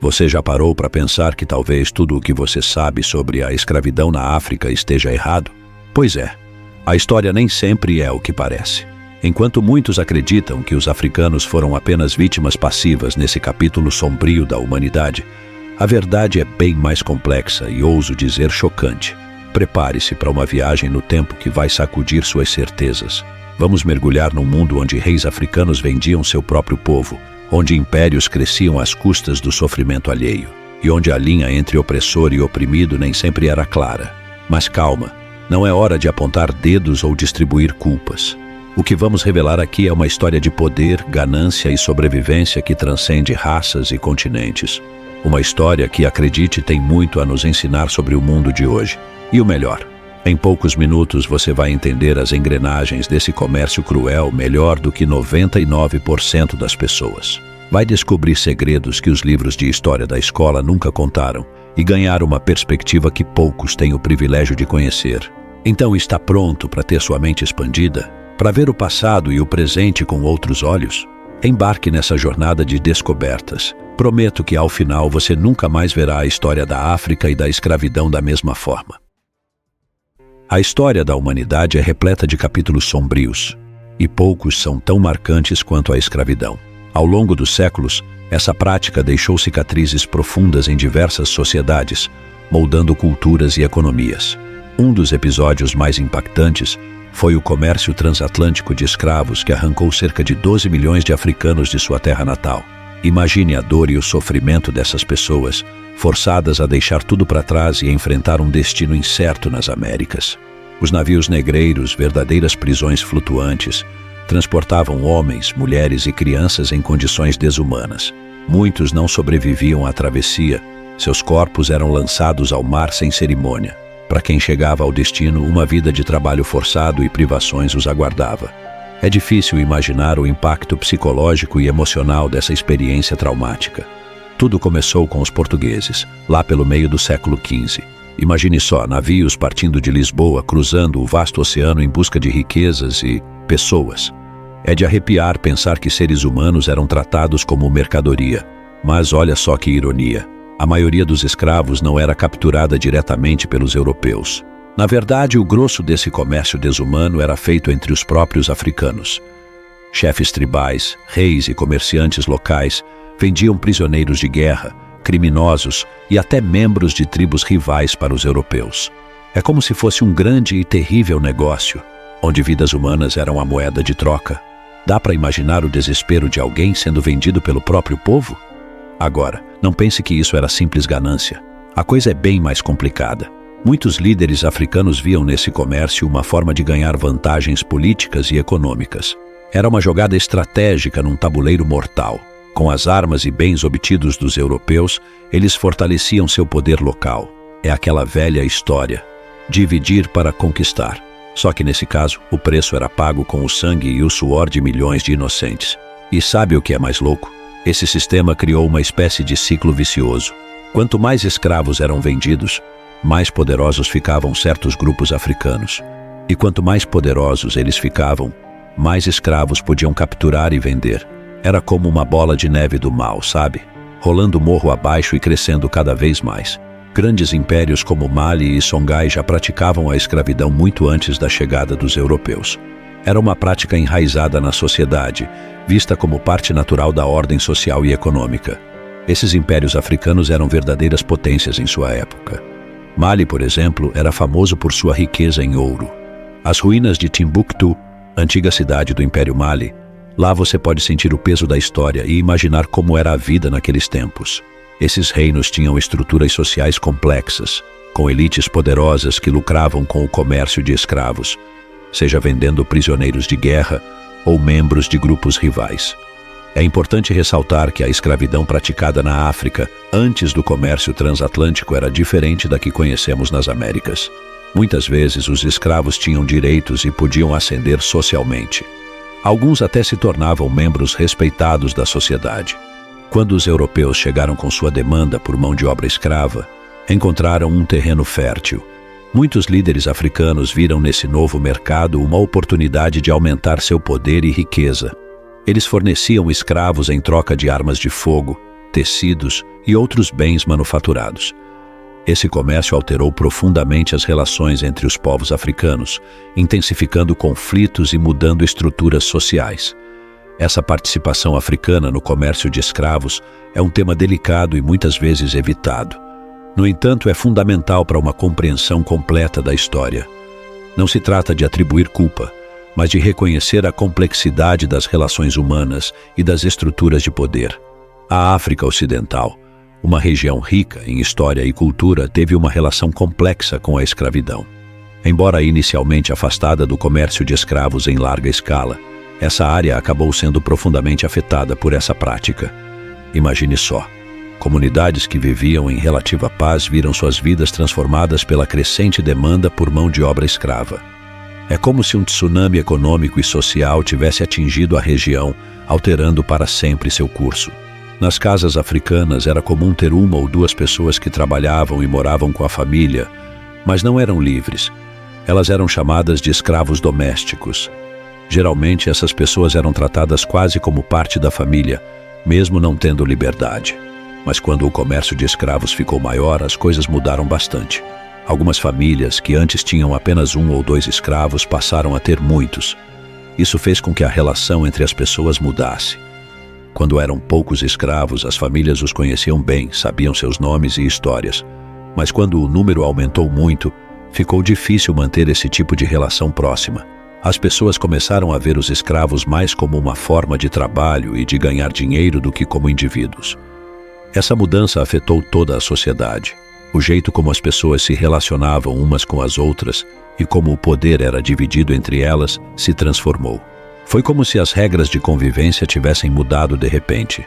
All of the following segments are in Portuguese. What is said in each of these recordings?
Você já parou para pensar que talvez tudo o que você sabe sobre a escravidão na África esteja errado? Pois é, a história nem sempre é o que parece. Enquanto muitos acreditam que os africanos foram apenas vítimas passivas nesse capítulo sombrio da humanidade, a verdade é bem mais complexa e, ouso dizer, chocante. Prepare-se para uma viagem no tempo que vai sacudir suas certezas. Vamos mergulhar num mundo onde reis africanos vendiam seu próprio povo, onde impérios cresciam às custas do sofrimento alheio, e onde a linha entre opressor e oprimido nem sempre era clara. Mas calma, não é hora de apontar dedos ou distribuir culpas. O que vamos revelar aqui é uma história de poder, ganância e sobrevivência que transcende raças e continentes. Uma história que, acredite, tem muito a nos ensinar sobre o mundo de hoje. E o melhor, em poucos minutos você vai entender as engrenagens desse comércio cruel melhor do que 99% das pessoas. Vai descobrir segredos que os livros de história da escola nunca contaram e ganhar uma perspectiva que poucos têm o privilégio de conhecer. Então está pronto para ter sua mente expandida? Para ver o passado e o presente com outros olhos? Embarque nessa jornada de descobertas. Prometo que ao final você nunca mais verá a história da África e da escravidão da mesma forma. A história da humanidade é repleta de capítulos sombrios, e poucos são tão marcantes quanto a escravidão. Ao longo dos séculos, essa prática deixou cicatrizes profundas em diversas sociedades, moldando culturas e economias. Um dos episódios mais impactantes foi o comércio transatlântico de escravos que arrancou cerca de 12 milhões de africanos de sua terra natal. Imagine a dor e o sofrimento dessas pessoas, forçadas a deixar tudo para trás e enfrentar um destino incerto nas Américas. Os navios negreiros, verdadeiras prisões flutuantes, transportavam homens, mulheres e crianças em condições desumanas. Muitos não sobreviviam à travessia, seus corpos eram lançados ao mar sem cerimônia. Para quem chegava ao destino, uma vida de trabalho forçado e privações os aguardava. É difícil imaginar o impacto psicológico e emocional dessa experiência traumática. Tudo começou com os portugueses, lá pelo meio do século XV. Imagine só, navios partindo de Lisboa, cruzando o vasto oceano em busca de riquezas e pessoas. É de arrepiar pensar que seres humanos eram tratados como mercadoria. Mas olha só que ironia. A maioria dos escravos não era capturada diretamente pelos europeus. Na verdade, o grosso desse comércio desumano era feito entre os próprios africanos. Chefes tribais, reis e comerciantes locais vendiam prisioneiros de guerra, criminosos e até membros de tribos rivais para os europeus. É como se fosse um grande e terrível negócio, onde vidas humanas eram a moeda de troca. Dá para imaginar o desespero de alguém sendo vendido pelo próprio povo? Agora, não pense que isso era simples ganância. A coisa é bem mais complicada. Muitos líderes africanos viam nesse comércio uma forma de ganhar vantagens políticas e econômicas. Era uma jogada estratégica num tabuleiro mortal. Com as armas e bens obtidos dos europeus, eles fortaleciam seu poder local. É aquela velha história: dividir para conquistar. Só que nesse caso, o preço era pago com o sangue e o suor de milhões de inocentes. E sabe o que é mais louco? Esse sistema criou uma espécie de ciclo vicioso. Quanto mais escravos eram vendidos, mais poderosos ficavam certos grupos africanos. E quanto mais poderosos eles ficavam, mais escravos podiam capturar e vender. Era como uma bola de neve do mal, sabe? Rolando morro abaixo e crescendo cada vez mais. Grandes impérios como Mali e Songhai já praticavam a escravidão muito antes da chegada dos europeus. Era uma prática enraizada na sociedade, vista como parte natural da ordem social e econômica. Esses impérios africanos eram verdadeiras potências em sua época. Mali, por exemplo, era famoso por sua riqueza em ouro. As ruínas de Timbuktu, antiga cidade do Império Mali, lá você pode sentir o peso da história e imaginar como era a vida naqueles tempos. Esses reinos tinham estruturas sociais complexas, com elites poderosas que lucravam com o comércio de escravos, seja vendendo prisioneiros de guerra ou membros de grupos rivais. É importante ressaltar que a escravidão praticada na África antes do comércio transatlântico era diferente da que conhecemos nas Américas. Muitas vezes os escravos tinham direitos e podiam ascender socialmente. Alguns até se tornavam membros respeitados da sociedade. Quando os europeus chegaram com sua demanda por mão de obra escrava, encontraram um terreno fértil. Muitos líderes africanos viram nesse novo mercado uma oportunidade de aumentar seu poder e riqueza. Eles forneciam escravos em troca de armas de fogo, tecidos e outros bens manufaturados. Esse comércio alterou profundamente as relações entre os povos africanos, intensificando conflitos e mudando estruturas sociais. Essa participação africana no comércio de escravos é um tema delicado e muitas vezes evitado. No entanto, é fundamental para uma compreensão completa da história. Não se trata de atribuir culpa, mas de reconhecer a complexidade das relações humanas e das estruturas de poder. A África Ocidental, uma região rica em história e cultura, teve uma relação complexa com a escravidão. Embora inicialmente afastada do comércio de escravos em larga escala, essa área acabou sendo profundamente afetada por essa prática. Imagine só, comunidades que viviam em relativa paz viram suas vidas transformadas pela crescente demanda por mão de obra escrava. É como se um tsunami econômico e social tivesse atingido a região, alterando para sempre seu curso. Nas casas africanas era comum ter uma ou duas pessoas que trabalhavam e moravam com a família, mas não eram livres. Elas eram chamadas de escravos domésticos. Geralmente essas pessoas eram tratadas quase como parte da família, mesmo não tendo liberdade. Mas quando o comércio de escravos ficou maior, as coisas mudaram bastante. Algumas famílias que antes tinham apenas um ou dois escravos passaram a ter muitos. Isso fez com que a relação entre as pessoas mudasse. Quando eram poucos escravos, as famílias os conheciam bem, sabiam seus nomes e histórias. Mas quando o número aumentou muito, ficou difícil manter esse tipo de relação próxima. As pessoas começaram a ver os escravos mais como uma forma de trabalho e de ganhar dinheiro do que como indivíduos. Essa mudança afetou toda a sociedade. O jeito como as pessoas se relacionavam umas com as outras e como o poder era dividido entre elas se transformou. Foi como se as regras de convivência tivessem mudado de repente,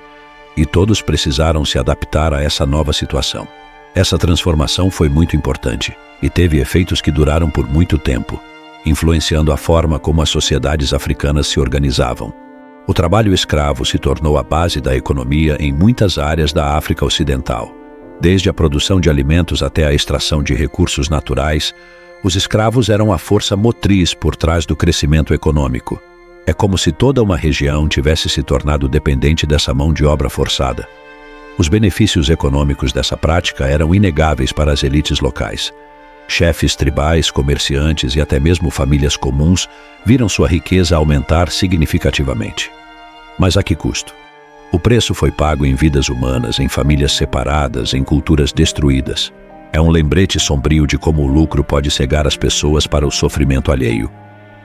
e todos precisaram se adaptar a essa nova situação. Essa transformação foi muito importante e teve efeitos que duraram por muito tempo, influenciando a forma como as sociedades africanas se organizavam. O trabalho escravo se tornou a base da economia em muitas áreas da África Ocidental. Desde a produção de alimentos até a extração de recursos naturais, os escravos eram a força motriz por trás do crescimento econômico. É como se toda uma região tivesse se tornado dependente dessa mão de obra forçada. Os benefícios econômicos dessa prática eram inegáveis para as elites locais. Chefes tribais, comerciantes e até mesmo famílias comuns viram sua riqueza aumentar significativamente. Mas a que custo? O preço foi pago em vidas humanas, em famílias separadas, em culturas destruídas. É um lembrete sombrio de como o lucro pode cegar as pessoas para o sofrimento alheio.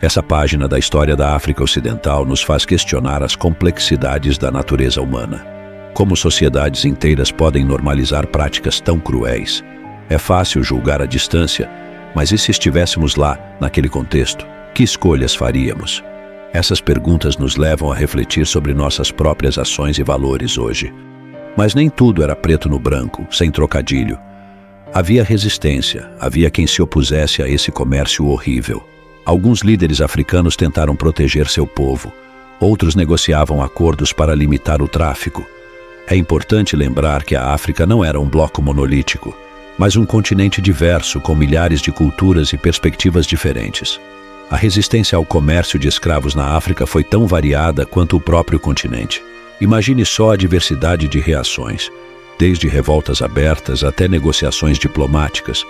Essa página da história da África Ocidental nos faz questionar as complexidades da natureza humana. Como sociedades inteiras podem normalizar práticas tão cruéis? É fácil julgar à distância, mas e se estivéssemos lá, naquele contexto? Que escolhas faríamos? Essas perguntas nos levam a refletir sobre nossas próprias ações e valores hoje. Mas nem tudo era preto no branco, sem trocadilho. Havia resistência, havia quem se opusesse a esse comércio horrível. Alguns líderes africanos tentaram proteger seu povo, outros negociavam acordos para limitar o tráfico. É importante lembrar que a África não era um bloco monolítico, mas um continente diverso com milhares de culturas e perspectivas diferentes. A resistência ao comércio de escravos na África foi tão variada quanto o próprio continente. Imagine só a diversidade de reações, desde revoltas abertas até negociações diplomáticas,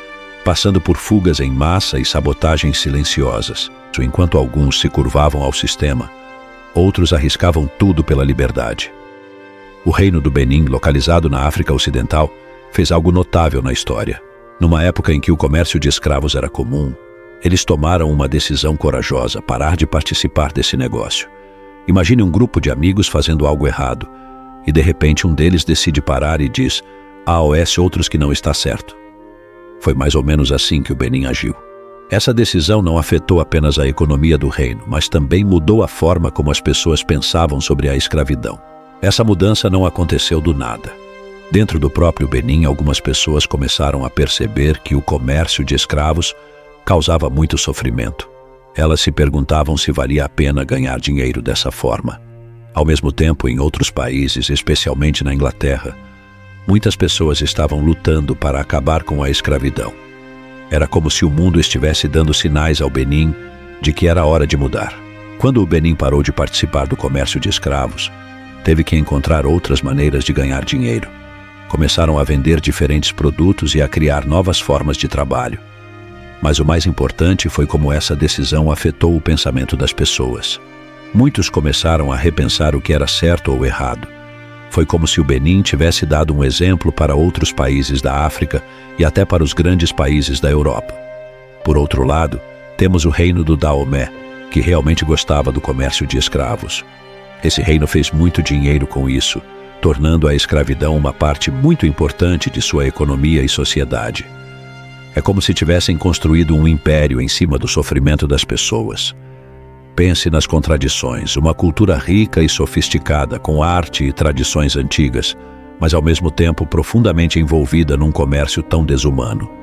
passando por fugas em massa e sabotagens silenciosas. Enquanto alguns se curvavam ao sistema, outros arriscavam tudo pela liberdade. O Reino do Benin, localizado na África Ocidental, fez algo notável na história. Numa época em que o comércio de escravos era comum, eles tomaram uma decisão corajosa: parar de participar desse negócio. Imagine um grupo de amigos fazendo algo errado, e de repente um deles decide parar e diz: há outros que não está certo. Foi mais ou menos assim que o Benin agiu. Essa decisão não afetou apenas a economia do reino, mas também mudou a forma como as pessoas pensavam sobre a escravidão. Essa mudança não aconteceu do nada. Dentro do próprio Benin, algumas pessoas começaram a perceber que o comércio de escravos causava muito sofrimento. Elas se perguntavam se valia a pena ganhar dinheiro dessa forma. Ao mesmo tempo, em outros países, especialmente na Inglaterra, muitas pessoas estavam lutando para acabar com a escravidão. Era como se o mundo estivesse dando sinais ao Benin de que era hora de mudar. Quando o Benin parou de participar do comércio de escravos, teve que encontrar outras maneiras de ganhar dinheiro. Começaram a vender diferentes produtos e a criar novas formas de trabalho. Mas o mais importante foi como essa decisão afetou o pensamento das pessoas. Muitos começaram a repensar o que era certo ou errado. Foi como se o Benin tivesse dado um exemplo para outros países da África e até para os grandes países da Europa. Por outro lado, temos o reino do Daomé, que realmente gostava do comércio de escravos. Esse reino fez muito dinheiro com isso, tornando a escravidão uma parte muito importante de sua economia e sociedade. É como se tivessem construído um império em cima do sofrimento das pessoas. Pense nas contradições, uma cultura rica e sofisticada, com arte e tradições antigas, mas ao mesmo tempo profundamente envolvida num comércio tão desumano.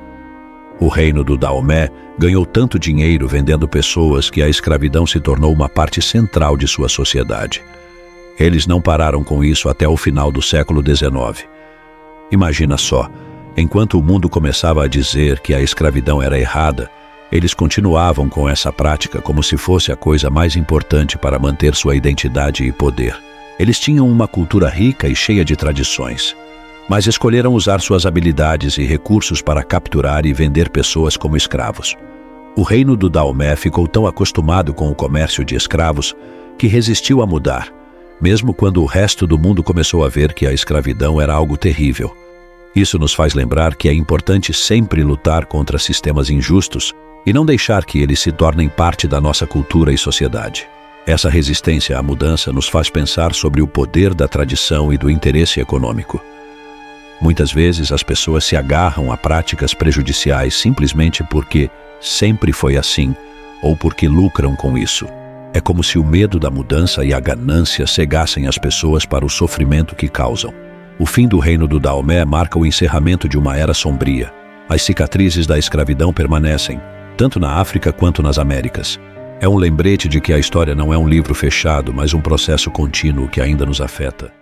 O reino do Daomé ganhou tanto dinheiro vendendo pessoas que a escravidão se tornou uma parte central de sua sociedade. Eles não pararam com isso até o final do século XIX. Imagina só, enquanto o mundo começava a dizer que a escravidão era errada, eles continuavam com essa prática como se fosse a coisa mais importante para manter sua identidade e poder. Eles tinham uma cultura rica e cheia de tradições, mas escolheram usar suas habilidades e recursos para capturar e vender pessoas como escravos. O reino do Daomé ficou tão acostumado com o comércio de escravos que resistiu a mudar, mesmo quando o resto do mundo começou a ver que a escravidão era algo terrível. Isso nos faz lembrar que é importante sempre lutar contra sistemas injustos e não deixar que eles se tornem parte da nossa cultura e sociedade. Essa resistência à mudança nos faz pensar sobre o poder da tradição e do interesse econômico. Muitas vezes as pessoas se agarram a práticas prejudiciais simplesmente porque sempre foi assim ou porque lucram com isso. É como se o medo da mudança e a ganância cegassem as pessoas para o sofrimento que causam. O fim do reino do Daomé marca o encerramento de uma era sombria. As cicatrizes da escravidão permanecem, tanto na África quanto nas Américas. É um lembrete de que a história não é um livro fechado, mas um processo contínuo que ainda nos afeta.